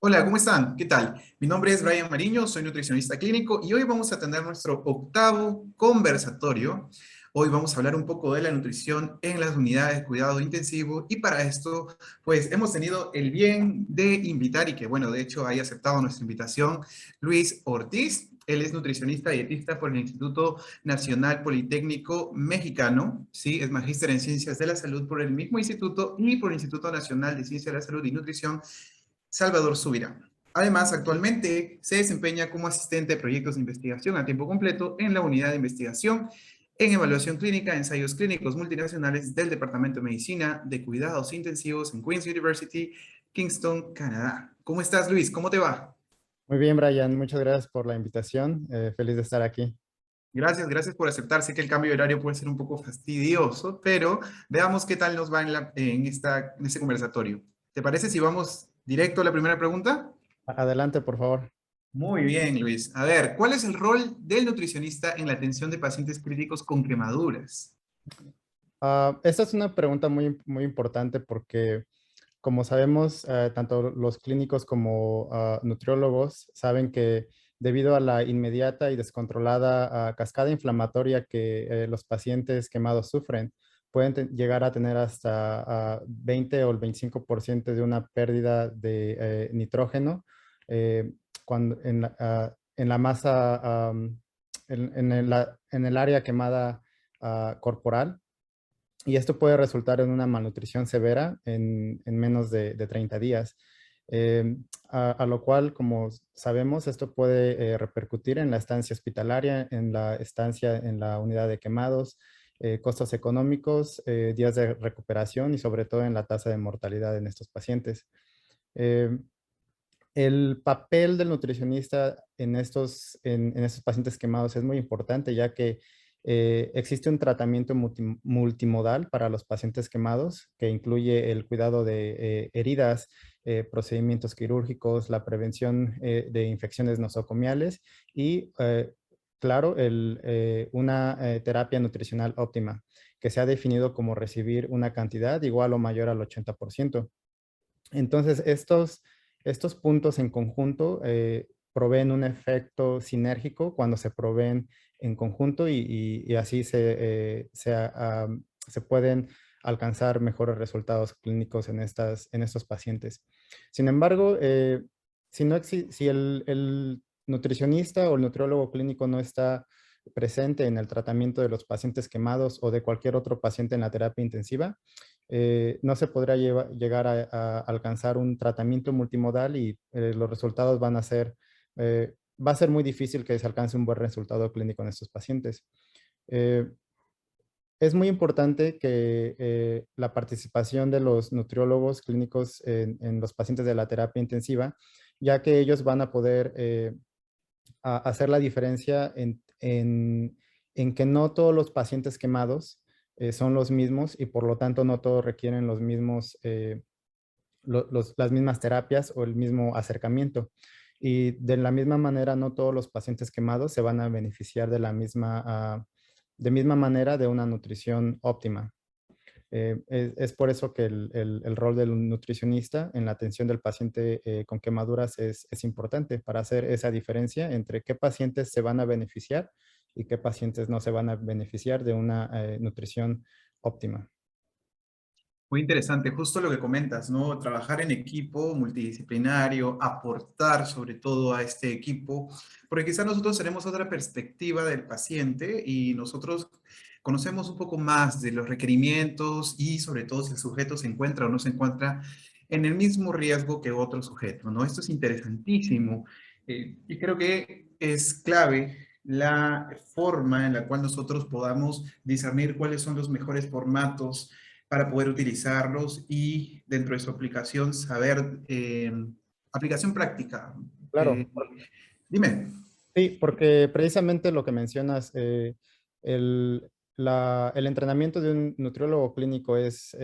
Hola, ¿cómo están? ¿Qué tal? Mi nombre es Brian Mariño, soy nutricionista clínico y hoy vamos a tener nuestro octavo conversatorio. Hoy vamos a hablar un poco de la nutrición en las unidades de cuidado intensivo y para esto, pues hemos tenido el bien de invitar y que, bueno, de hecho haya aceptado nuestra invitación, Luis Ortiz. Él es nutricionista dietista por el Instituto Nacional Politécnico Mexicano, ¿sí? Es magíster en Ciencias de la Salud por el mismo instituto y por el Instituto Nacional de Ciencias de la Salud y Nutrición Salvador Subirán. Además, actualmente se desempeña como asistente de proyectos de investigación a tiempo completo en la unidad de investigación en evaluación clínica, ensayos clínicos multinacionales del Departamento de Medicina de Cuidados Intensivos en Queen's University, Kingston, Canadá. ¿Cómo estás, Luis? ¿Cómo te va? Muy bien, Brian, muchas gracias por la invitación. Feliz de estar aquí. Gracias por aceptar. Sé que el cambio de horario puede ser un poco fastidioso, pero veamos qué tal nos va en este conversatorio. ¿Te parece si vamos directo a la primera pregunta? Adelante, por favor. Muy bien, Luis. A ver, ¿cuál es el rol del nutricionista en la atención de pacientes críticos con quemaduras? Esta es una pregunta muy importante porque, como sabemos, tanto los clínicos como nutriólogos saben que debido a la inmediata y descontrolada cascada inflamatoria que los pacientes quemados sufren, pueden llegar a tener hasta 20 o el 25% de una pérdida de nitrógeno eh, en la masa, en el área quemada corporal. Y esto puede resultar en una malnutrición severa en menos de 30 días. A lo cual, como sabemos, esto puede repercutir en la estancia hospitalaria, en la estancia en la unidad de quemados, costos económicos, días de recuperación y sobre todo en la tasa de mortalidad en estos pacientes. Eh, el papel del nutricionista en estos pacientes quemados es muy importante, ya que existe un tratamiento multimodal para los pacientes quemados, que incluye el cuidado de heridas, procedimientos quirúrgicos, la prevención de infecciones nosocomiales y, claro, una terapia nutricional óptima, que se ha definido como recibir una cantidad igual o mayor al 80%. Entonces, estos puntos en conjunto proveen un efecto sinérgico cuando se proveen en conjunto y así se pueden alcanzar mejores resultados clínicos en estos pacientes. Sin embargo, si el nutricionista o el nutriólogo clínico no está presente en el tratamiento de los pacientes quemados o de cualquier otro paciente en la terapia intensiva, no se podrá llegar a alcanzar un tratamiento multimodal y los resultados va a ser muy difícil que se alcance un buen resultado clínico en estos pacientes. Eh, es muy importante que la participación de los nutriólogos clínicos en los pacientes de la terapia intensiva, ya que ellos van a poder hacer la diferencia en que no todos los pacientes quemados son los mismos y por lo tanto no todos requieren los mismos, las mismas terapias o el mismo acercamiento. Y de la misma manera, no todos los pacientes quemados se van a beneficiar de misma manera de una nutrición óptima. Es por eso que el rol del nutricionista en la atención del paciente con quemaduras es importante para hacer esa diferencia entre qué pacientes se van a beneficiar y qué pacientes no se van a beneficiar de una nutrición óptima. Muy interesante, justo lo que comentas, ¿no? Trabajar en equipo multidisciplinario, aportar sobre todo a este equipo, porque quizás nosotros tenemos otra perspectiva del paciente y nosotros conocemos un poco más de los requerimientos y sobre todo si el sujeto se encuentra o no se encuentra en el mismo riesgo que otro sujeto, ¿no? Esto es interesantísimo y creo que es clave la forma en la cual nosotros podamos discernir cuáles son los mejores formatos para poder utilizarlos y dentro de su aplicación saber, aplicación práctica. Claro, Eh, dime. sí, porque precisamente lo que mencionas, el, el entrenamiento de un nutriólogo clínico es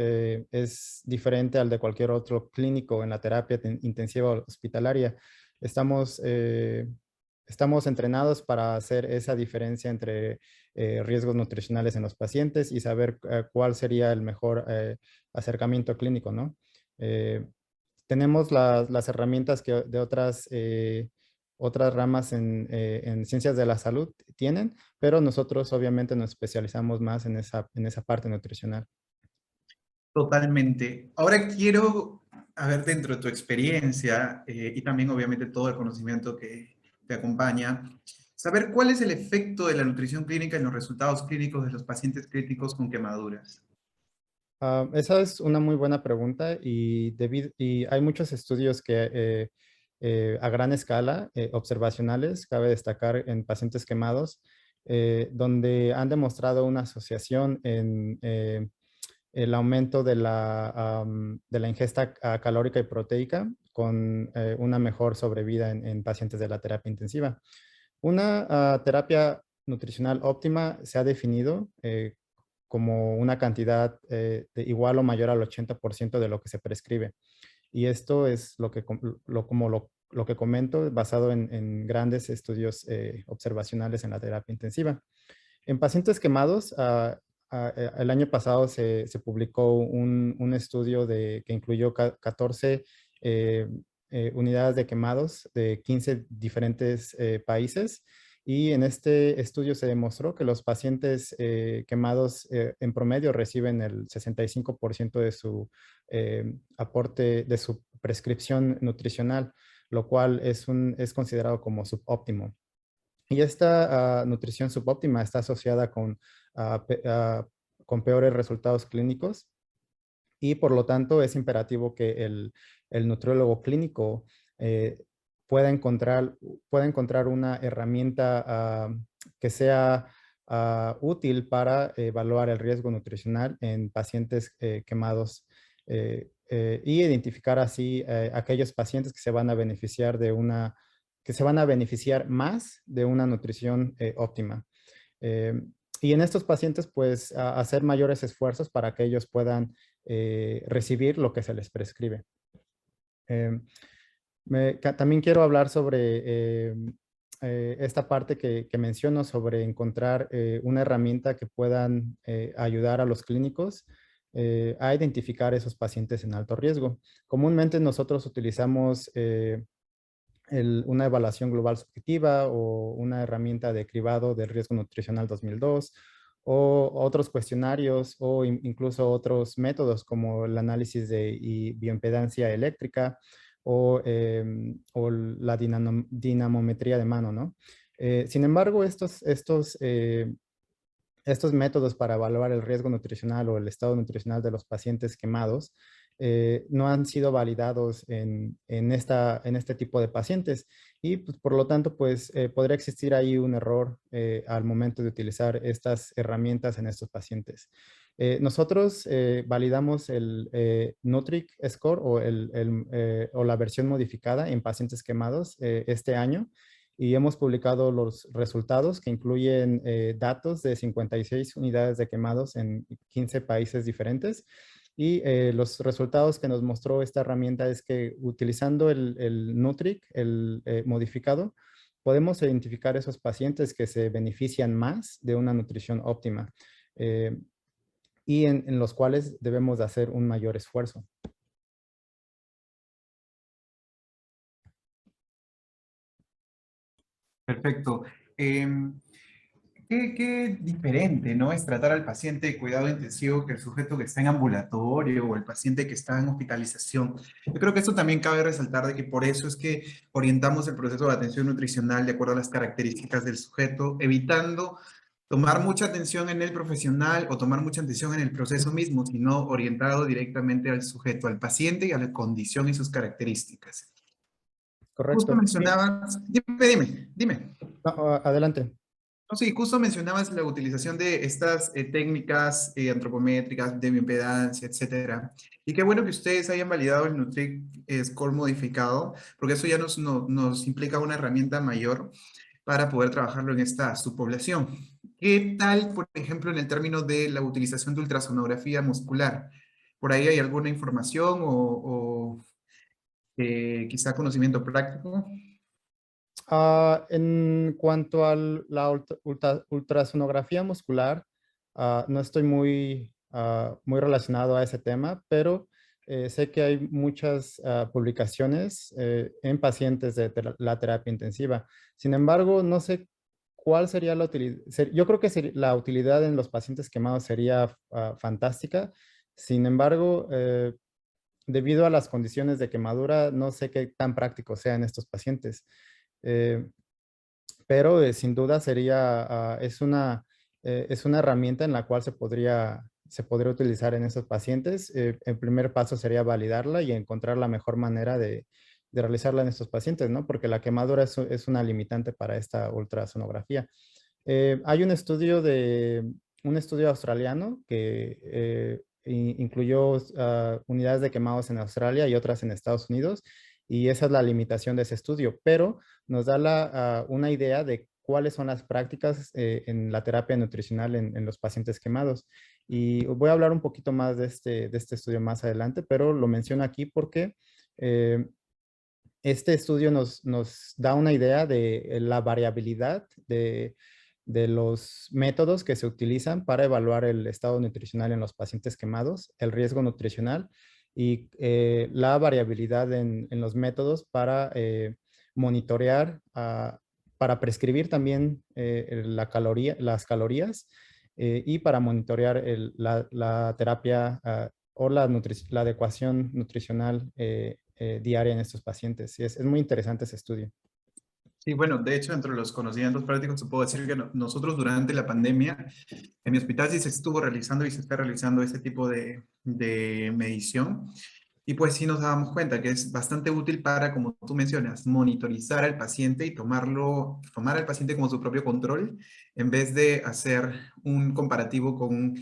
diferente al de cualquier otro clínico en la terapia intensiva hospitalaria. Estamos, eh, estamos entrenados para hacer esa diferencia entre riesgos nutricionales en los pacientes y saber cuál sería el mejor acercamiento clínico, ¿no? Eh, tenemos las herramientas que de otras ramas en ciencias de la salud tienen, pero nosotros obviamente nos especializamos más en esa parte nutricional. Totalmente. Ahora quiero, a ver, dentro de tu experiencia y también obviamente todo el conocimiento que te acompaña, saber cuál es el efecto de la nutrición clínica en los resultados clínicos de los pacientes críticos con quemaduras. Esa es una muy buena pregunta y hay muchos estudios que a gran escala, observacionales, cabe destacar en pacientes quemados, donde han demostrado una asociación en el aumento de la ingesta calórica y proteica con una mejor sobrevida en pacientes de la terapia intensiva. Una terapia nutricional óptima se ha definido como una cantidad de igual o mayor al 80% de lo que se prescribe. Y esto es lo que comento basado en grandes estudios observacionales en la terapia intensiva. En pacientes quemados, el año pasado se publicó un estudio que incluyó 14 eh, unidades de quemados de 15 diferentes países. Y en este estudio se demostró que los pacientes quemados en promedio reciben el 65% de su aporte, de su prescripción nutricional, lo cual es considerado como subóptimo. Y esta nutrición subóptima está asociada con peores resultados clínicos y por lo tanto es imperativo que el nutriólogo clínico eh, pueda encontrar una herramienta que sea útil para evaluar el riesgo nutricional en pacientes quemados y identificar así aquellos pacientes que se van a beneficiar que se van a beneficiar más de una nutrición óptima. Eh, y en estos pacientes, pues, hacer mayores esfuerzos para que ellos puedan recibir lo que se les prescribe. Eh, También quiero hablar sobre esta parte que menciono sobre encontrar una herramienta que puedan ayudar a los clínicos a identificar esos pacientes en alto riesgo. Comúnmente nosotros utilizamos una evaluación global subjetiva o una herramienta de cribado del riesgo nutricional 2002 o otros cuestionarios o incluso otros métodos como el análisis de bioimpedancia eléctrica o la dinamometría de mano, ¿no? Sin embargo, estos métodos para evaluar el riesgo nutricional o el estado nutricional de los pacientes quemados no han sido validados en este tipo de pacientes y pues, por lo tanto pues podría existir ahí un error al momento de utilizar estas herramientas en estos pacientes. Nosotros validamos el Nutric Score o la versión modificada en pacientes quemados este año y hemos publicado los resultados que incluyen datos de 56 unidades de quemados en 15 países diferentes. Y los resultados que nos mostró esta herramienta es que utilizando el Nutric, el modificado, podemos identificar esos pacientes que se benefician más de una nutrición óptima eh, y en los cuales debemos de hacer un mayor esfuerzo. Perfecto. Qué diferente, ¿no? Es tratar al paciente de cuidado intensivo que el sujeto que está en ambulatorio o el paciente que está en hospitalización. Yo creo que esto también cabe resaltar de que por eso es que orientamos el proceso de atención nutricional de acuerdo a las características del sujeto, evitando tomar mucha atención en el profesional o tomar mucha atención en el proceso mismo, sino orientado directamente al sujeto, al paciente y a la condición y sus características. Justo Correcto. Sí. mencionabas, dime. No, adelante. No, sí, justo mencionabas la utilización de estas técnicas antropométricas, de bioimpedancia, etcétera. Y qué bueno que ustedes hayan validado el Nutric Score modificado, porque eso ya nos implica una herramienta mayor para poder trabajarlo en esta subpoblación. ¿Qué tal, por ejemplo, en el término de la utilización de ultrasonografía muscular? ¿Por ahí hay alguna información o quizá conocimiento práctico? En cuanto a la ultrasonografía muscular, no estoy muy relacionado a ese tema, pero sé que hay muchas publicaciones en pacientes de la terapia intensiva. Sin embargo, no sé cuál sería la utilidad. Yo creo que la utilidad en los pacientes quemados sería fantástica. Sin embargo, debido a las condiciones de quemadura, no sé qué tan práctico sea en estos pacientes. Eh, pero sin duda es una herramienta en la cual se podría utilizar en esos pacientes. El primer paso sería validarla y encontrar la mejor manera de realizarla en estos pacientes, ¿no? Porque la quemadura es una limitante para esta ultrasonografía. Hay un estudio australiano que incluyó unidades de quemados en Australia y otras en Estados Unidos, y esa es la limitación de ese estudio, pero nos da una idea de cuáles son las prácticas en la terapia nutricional en los pacientes quemados. Y voy a hablar un poquito más de este estudio más adelante, pero lo menciono aquí porque eh, este estudio nos da una idea de la variabilidad de los métodos que se utilizan para evaluar el estado nutricional en los pacientes quemados, el riesgo nutricional y la variabilidad en los métodos para monitorear, para prescribir también las calorías y para monitorear la terapia o la adecuación nutricional diaria en estos pacientes. Y es muy interesante ese estudio. Sí, bueno, de hecho, entre los conocimientos prácticos, te puedo decir que nosotros durante la pandemia, en mi hospital sí se estuvo realizando y se está realizando ese tipo de medición. Y pues sí nos dábamos cuenta que es bastante útil para, como tú mencionas, monitorizar al paciente y tomar al paciente como su propio control, en vez de hacer un comparativo con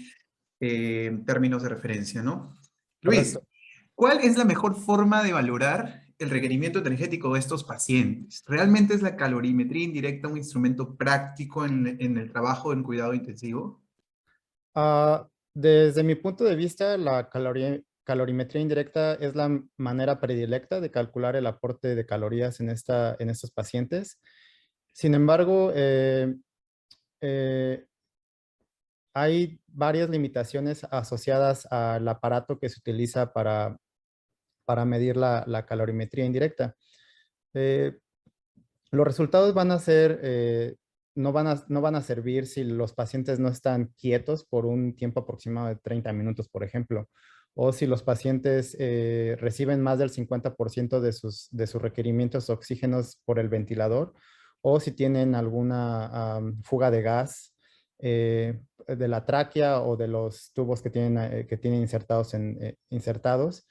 términos de referencia, ¿no? Luis, Correcto. ¿cuál es la mejor forma de valorar el requerimiento energético de estos pacientes? ¿Realmente es la calorimetría indirecta un instrumento práctico en el trabajo en cuidado intensivo? Desde mi punto de vista, la calorimetría indirecta es la manera predilecta de calcular el aporte de calorías en estos pacientes. Sin embargo, eh, hay varias limitaciones asociadas al aparato que se utiliza para medir la calorimetría indirecta. Eh, los resultados van a ser, no van a servir si los pacientes no están quietos por un tiempo aproximado de 30 minutos, por ejemplo, o si los pacientes reciben más del 50% de sus requerimientos de oxígenos por el ventilador, o si tienen alguna fuga de gas de la tráquea o de los tubos que tienen insertados.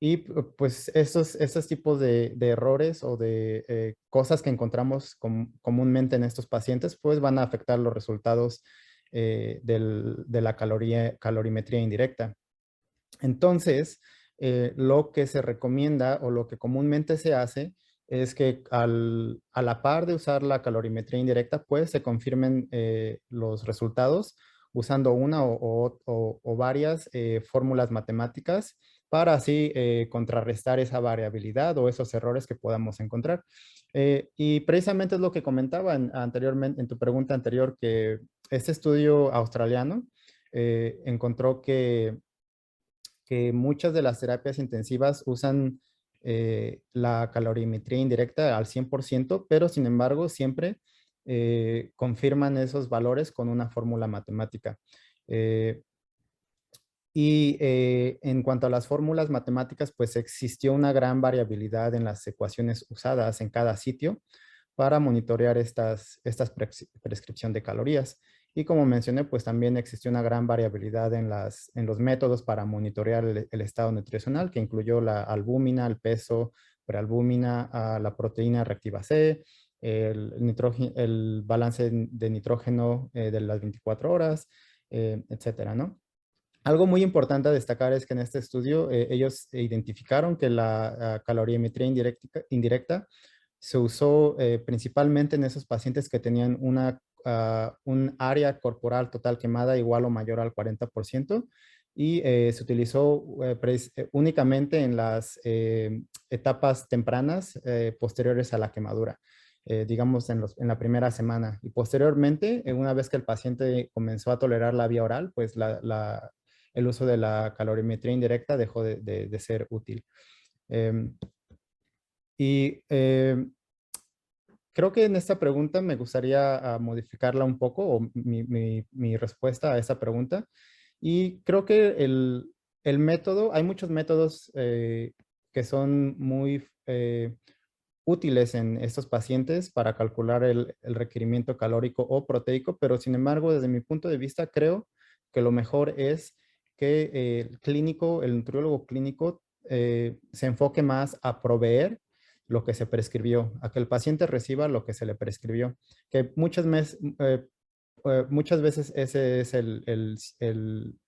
Y pues esos tipos de errores o de cosas que encontramos comúnmente en estos pacientes, pues van a afectar los resultados de la calorimetría indirecta. Entonces, lo que se recomienda o lo que comúnmente se hace es que a la par de usar la calorimetría indirecta, pues se confirmen los resultados usando una o varias fórmulas matemáticas para así contrarrestar esa variabilidad o esos errores que podamos encontrar. Y precisamente es lo que comentaba anteriormente, en tu pregunta anterior, que este estudio australiano encontró que muchas de las terapias intensivas usan la calorimetría indirecta al 100%, pero sin embargo siempre confirman esos valores con una fórmula matemática. Eh, en cuanto a las fórmulas matemáticas, pues existió una gran variabilidad en las ecuaciones usadas en cada sitio para monitorear estas prescripción de calorías. Y como mencioné, pues también existió una gran variabilidad en los métodos para monitorear el estado nutricional, que incluyó la albúmina, el peso, prealbúmina, la proteína reactiva C, el balance de nitrógeno de las 24 horas, etcétera, ¿no? Algo muy importante a destacar es que en este estudio ellos identificaron que la calorimetría indirecta se usó principalmente en esos pacientes que tenían un área corporal total quemada igual o mayor al 40% y se utilizó únicamente en las etapas tempranas posteriores a la quemadura, digamos en la primera semana. Y posteriormente, una vez que el paciente comenzó a tolerar la vía oral, pues el uso de la calorimetría indirecta dejó de ser útil. Em, y creo que en esta pregunta me gustaría modificarla un poco, o mi respuesta a esta pregunta. Y creo que el método, hay muchos métodos que son muy útiles en estos pacientes para calcular el requerimiento calórico o proteico, pero sin embargo, desde mi punto de vista, creo que lo mejor es que el clínico, el nutriólogo clínico, se enfoque más a proveer lo que se prescribió, a que el paciente reciba lo que se le prescribió, que muchas veces ese es el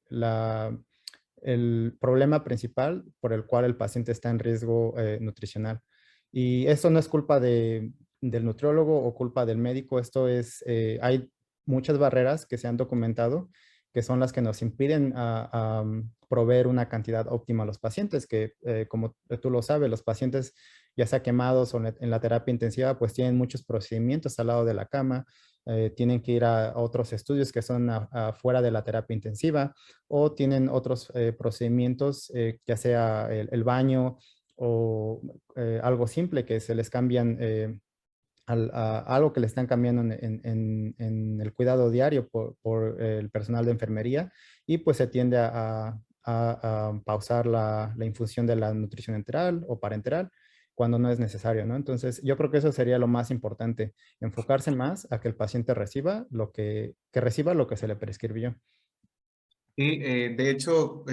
problema principal por el cual el paciente está en riesgo nutricional. Y esto no es culpa del nutriólogo o culpa del médico, hay muchas barreras que se han documentado que son las que nos impiden proveer una cantidad óptima a los pacientes, que como tú lo sabes, los pacientes ya sea quemados o en la terapia intensiva, pues tienen muchos procedimientos al lado de la cama, tienen que ir a otros estudios que son afuera de la terapia intensiva, o tienen otros procedimientos, ya sea el baño o algo simple que se les cambian algo que le están cambiando en el cuidado diario por el personal de enfermería, y pues se tiende a pausar la infusión de la nutrición enteral o parenteral cuando no es necesario, ¿no? Entonces, yo creo que eso sería lo más importante, enfocarse más a que el paciente reciba que reciba lo que se le prescribió. Sí, de hecho,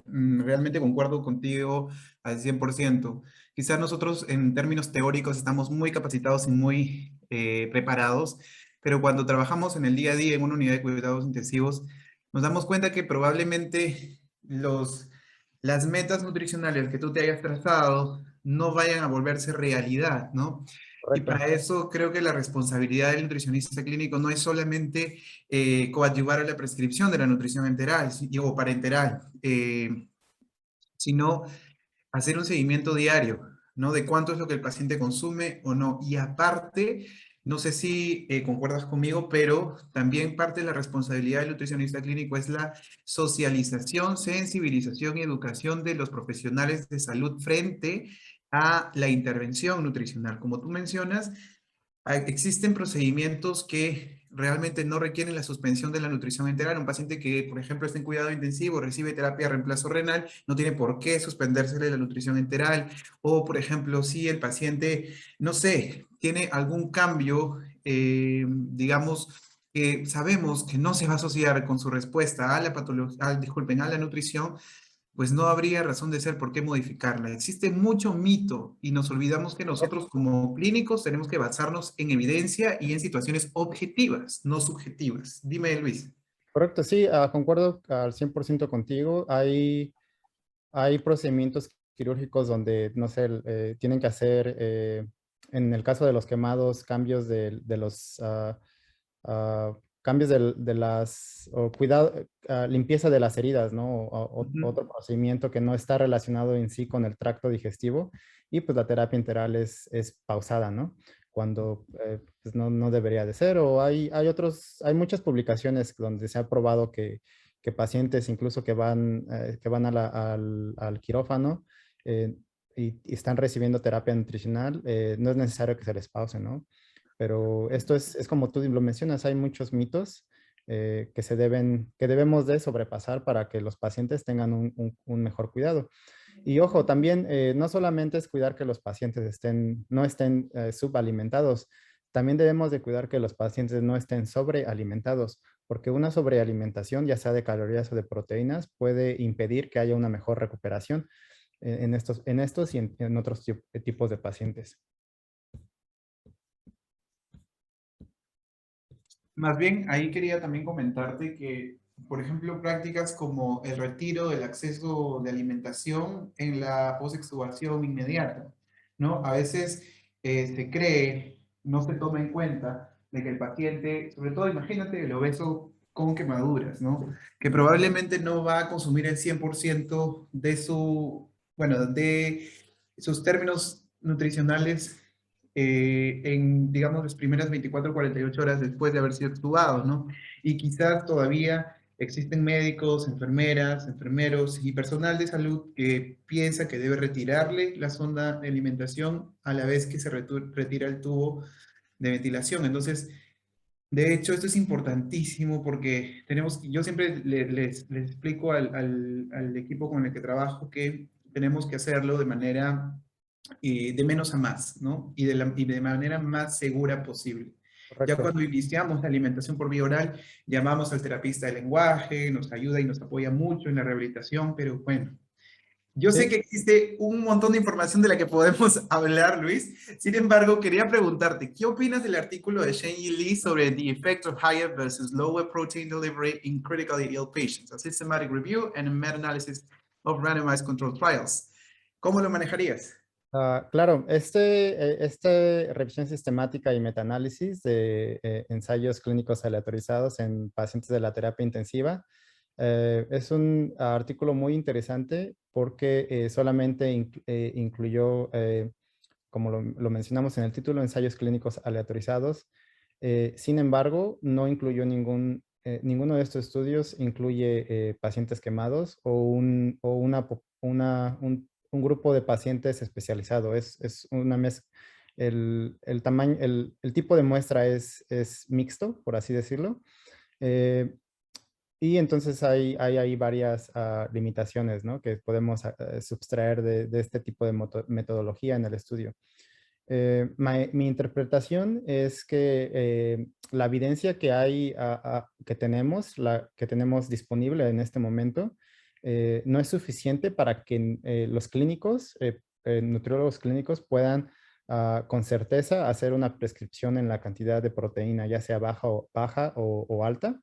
realmente concuerdo contigo al 100%. Quizás nosotros en términos teóricos estamos muy capacitados y muy preparados, pero cuando trabajamos en el día a día en una unidad de cuidados intensivos, nos damos cuenta que probablemente las metas nutricionales que tú te hayas trazado no vayan a volverse realidad, ¿no? Y Correcto. para eso creo que la responsabilidad del nutricionista clínico no es solamente coadyuvar a la prescripción de la nutrición enteral o parenteral, sino hacer un seguimiento diario, ¿no? De cuánto es lo que el paciente consume o no. Y aparte, no sé si concuerdas conmigo, pero también parte de la responsabilidad del nutricionista clínico es la socialización, sensibilización y educación de los profesionales de salud frente a la intervención nutricional. Como tú mencionas, existen procedimientos que realmente no requieren la suspensión de la nutrición enteral. Un paciente que, por ejemplo, está en cuidado intensivo, recibe terapia de reemplazo renal, no tiene por qué suspendérsele la nutrición enteral. O, por ejemplo, si el paciente, no sé, tiene algún cambio, digamos, que sabemos que no se va a asociar con su respuesta a la patología, disculpen, a la nutrición, pues no habría razón de ser por qué modificarla. Existe mucho mito y nos olvidamos que nosotros como clínicos tenemos que basarnos en evidencia y en situaciones objetivas, no subjetivas. Dime, Luis. Correcto, sí, concuerdo al 100% contigo. Hay procedimientos quirúrgicos donde, no sé, tienen que hacer, en el caso de los quemados, cambios de los cambios de las, o cuidado, limpieza de las heridas, ¿no? Ujú. Otro procedimiento que no está relacionado en sí con el tracto digestivo, y pues la terapia enteral es pausada, ¿no? Cuando pues no debería de ser, o hay muchas publicaciones donde se ha probado que pacientes incluso que van al quirófano eh, y están recibiendo terapia nutricional, no es necesario que se les pause, ¿no? Pero esto es como tú lo mencionas, hay muchos mitos que debemos de sobrepasar para que los pacientes tengan un mejor cuidado. Y ojo, también no solamente es cuidar que los pacientes no estén subalimentados, también debemos de cuidar que los pacientes no estén sobrealimentados, porque una sobrealimentación, ya sea de calorías o de proteínas, puede impedir que haya una mejor recuperación en estos y en otros tipos de pacientes. Más bien, ahí quería también comentarte que, por ejemplo, prácticas como el retiro del acceso de alimentación en la posextubación inmediata, ¿no? A veces se cree, no se toma en cuenta de que el paciente, sobre todo imagínate el obeso con quemaduras, ¿no? Que probablemente no va a consumir el 100% de bueno, de sus términos nutricionales en, digamos, las primeras 24 o 48 horas después de haber sido extubado, ¿no? Y quizás todavía Existen médicos, enfermeras, enfermeros y personal de salud que piensa que debe retirarle la sonda de alimentación a la vez que se retira el tubo de ventilación. Entonces, de hecho, esto es importantísimo porque yo siempre les explico al equipo con el que trabajo que tenemos que hacerlo de manera de menos a más, ¿no? Y de manera más segura posible. Ya Correcto. cuando iniciamos la alimentación por vía oral, llamamos al terapista de lenguaje, nos ayuda y nos apoya mucho en la rehabilitación, pero bueno, yo sé Sí. que existe un montón de información de la que podemos hablar, Luis. Sin embargo, quería preguntarte, ¿qué opinas del artículo de Shane y Lee sobre the effect of higher versus lower protein delivery in critically ill patients? A systematic review and a meta-analysis of randomized controlled trials. ¿Cómo lo manejarías? Claro, revisión sistemática y metaanálisis de ensayos clínicos aleatorizados en pacientes de la terapia intensiva es un artículo muy interesante porque solamente incluyó, como lo mencionamos en el título, ensayos clínicos aleatorizados. Sin embargo, no incluyó ninguno de estos estudios incluye pacientes quemados o un grupo de pacientes especializado. Es una mezcla. El tamaño, el tipo de muestra es mixto, por así decirlo. Eh, y entonces hay varias limitaciones, ¿no?, que podemos subtraer de este tipo de metodología en el estudio. Mi interpretación es que la evidencia que que tenemos disponible en este momento, no es suficiente para que los clínicos, nutriólogos clínicos puedan con certeza hacer una prescripción en la cantidad de proteína, ya sea baja o alta,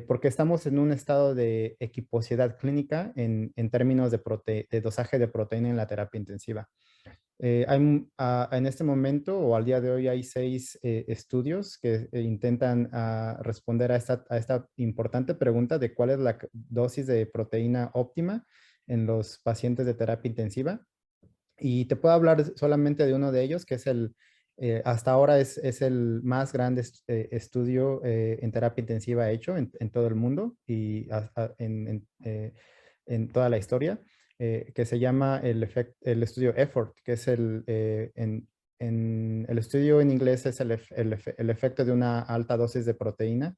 porque estamos en un estado de equiposidad clínica en términos de dosaje de proteína en la terapia intensiva. En este momento o al día de hoy hay 6 estudios que intentan responder a esta importante pregunta de cuál es la dosis de proteína óptima en los pacientes de terapia intensiva. Y te puedo hablar solamente de uno de ellos, que es hasta ahora es el más grande estudio en terapia intensiva hecho en todo el mundo y en toda la historia, que se llama el estudio EFFORT, que es el estudio en inglés es el efecto de una alta dosis de proteína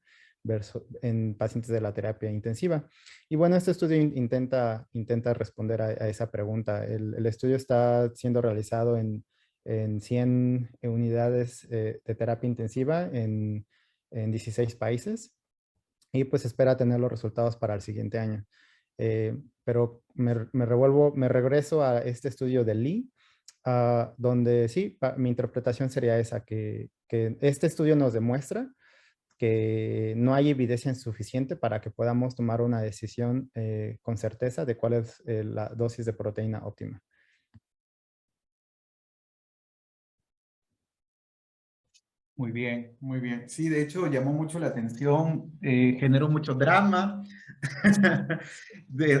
en pacientes de la terapia intensiva. Y bueno, este estudio intenta responder a esa pregunta. El estudio está siendo realizado en 100 unidades de terapia intensiva en 16 países y pues espera tener los resultados para el siguiente año. Pero me regreso a este estudio de Lee, donde sí, mi interpretación sería esa, que este estudio nos demuestra que no hay evidencia suficiente para que podamos tomar una decisión con certeza de cuál es la dosis de proteína óptima. Muy bien, muy bien. Sí, de hecho llamó mucho la atención, generó mucho drama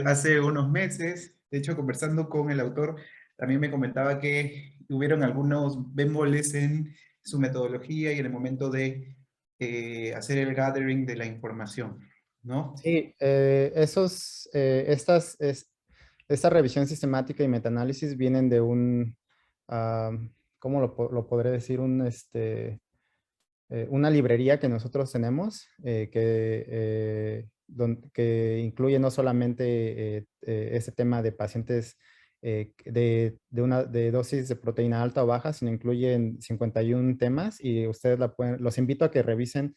hace unos meses. De hecho, conversando con el autor, también me comentaba que hubieron algunos bemoles en su metodología y en el momento de hacer el gathering de la información, ¿no? Sí, esta revisión sistemática y metaanálisis vienen de ah, ¿cómo lo podré decir? Una librería que nosotros tenemos, que incluye no solamente ese tema de pacientes de dosis de proteína alta o baja, sino incluyen 51 temas y ustedes los invito a que revisen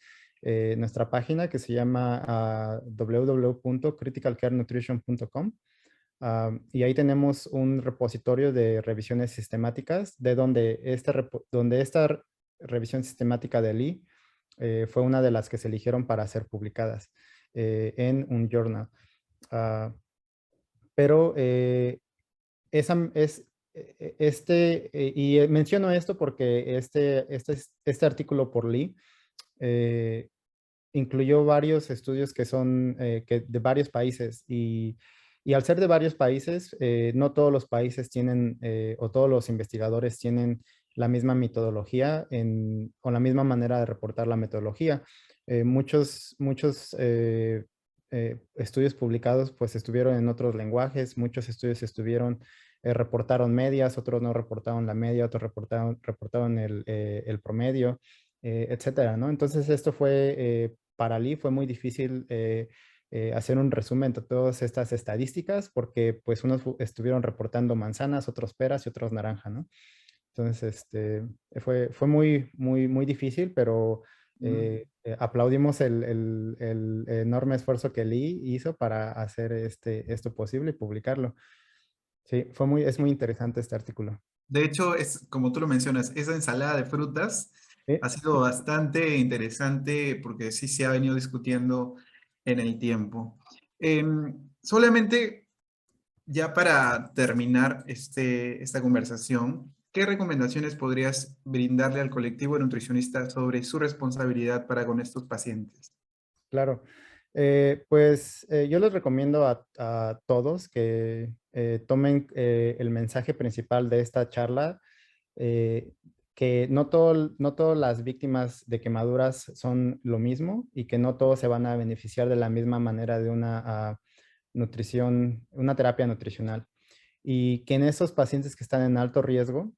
nuestra página que se llama www.criticalcarenutrition.com. Y ahí tenemos un repositorio de revisiones sistemáticas, de donde esta revisión sistemática de Lee fue una de las que se eligieron para ser publicadas en un journal. Ah, pero esa es, menciono esto porque este artículo por Lee eh, incluyó varios estudios que son de varios países y al ser de varios países, no todos los países tienen o todos los investigadores tienen la misma metodología o la misma manera de reportar la metodología. Muchos estudios publicados pues estuvieron en otros lenguajes, muchos estudios reportaron medias, otros no reportaron la media, otros reportaron el promedio, etcétera, ¿no? Entonces esto para Lee fue muy difícil hacer un resumen de todas estas estadísticas porque pues unos estuvieron reportando manzanas, otros peras y otros naranja, ¿no? Entonces, fue muy difícil, pero aplaudimos el enorme esfuerzo que Lee hizo para hacer esto posible y publicarlo. Sí, es muy interesante este artículo. De hecho, es como tú lo mencionas, esa ensalada de frutas Sí, ha sido bastante interesante porque sí se ha venido discutiendo en el tiempo. Solamente ya para terminar esta conversación, ¿qué recomendaciones podrías brindarle al colectivo de nutricionistas sobre su responsabilidad para con estos pacientes? claro. Pues yo les recomiendo a todos que tomen el mensaje principal de esta charla, eh, que no todas las víctimas de quemaduras son lo mismo y que no todos se van a beneficiar de la misma manera de una terapia nutricional. Y que en esos pacientes que están en alto riesgo,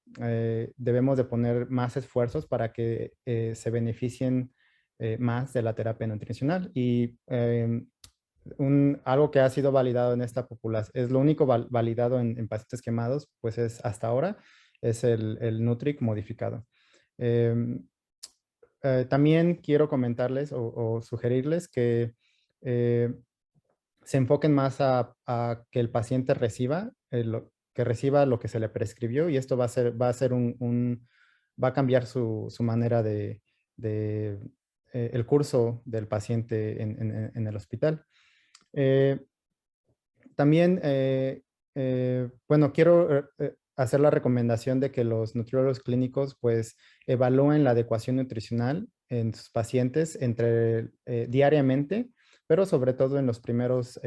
debemos de poner más esfuerzos para que se beneficien más de la terapia nutricional. Y algo que ha sido validado en esta población, es lo único validado en pacientes quemados, pues es hasta ahora, es el Nutric modificado. Em, También quiero comentarles o sugerirles que eh, se enfoquen más a que el paciente que reciba lo que se le prescribió y esto va a cambiar su manera el curso del paciente en el hospital. Eh, También, bueno, quiero hacer la recomendación de que los nutriólogos clínicos pues evalúen la adecuación nutricional en sus pacientes diariamente, pero sobre todo en los primeros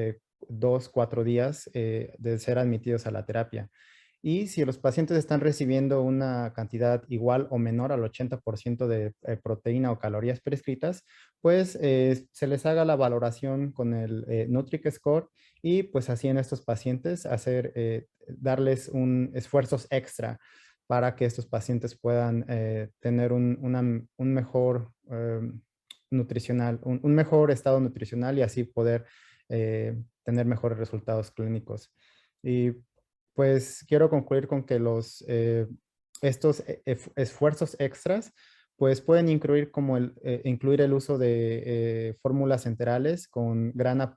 2, 4 días de ser admitidos a la terapia. Y si los pacientes están recibiendo una cantidad igual o menor al 80% de proteína o calorías prescritas, pues se les haga la valoración con el Nutric Score y pues así en estos pacientes darles esfuerzos extra para que estos pacientes puedan tener un mejor un mejor estado nutricional y así poder tener mejores resultados clínicos. Y pues quiero concluir con que estos esfuerzos extras pues pueden incluir el uso de fórmulas enterales con gran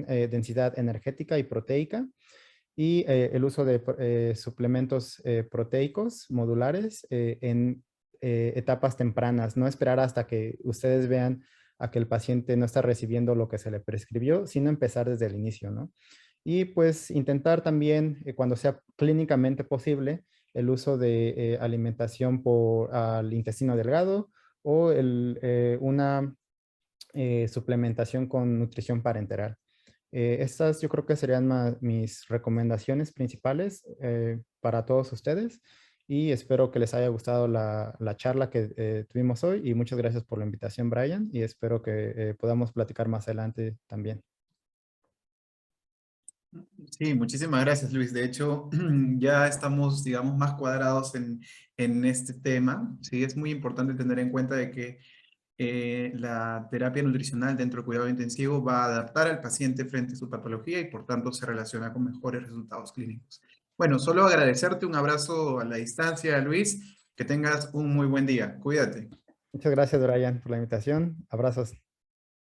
densidad energética y proteica y el uso de suplementos proteicos modulares en etapas tempranas. No esperar hasta que ustedes vean a que el paciente no está recibiendo lo que se le prescribió, sino empezar desde el inicio, ¿no? Y pues intentar también, cuando sea clínicamente posible, el uso de alimentación al intestino delgado o una suplementación con nutrición parenteral. Estas yo creo que serían mis recomendaciones principales para todos ustedes y espero que les haya gustado la charla que tuvimos hoy y muchas gracias por la invitación, Brian, y espero que podamos platicar más adelante también. Sí, muchísimas gracias, Luis. De hecho, ya estamos, digamos, más cuadrados en este tema. Sí, es muy importante tener en cuenta de que la terapia nutricional dentro del cuidado intensivo va a adaptar al paciente frente a su patología y por tanto se relaciona con mejores resultados clínicos. Bueno, solo agradecerte, un abrazo a la distancia, Luis. Que tengas un muy buen día. Cuídate. Muchas gracias, Brian, por la invitación. Abrazos.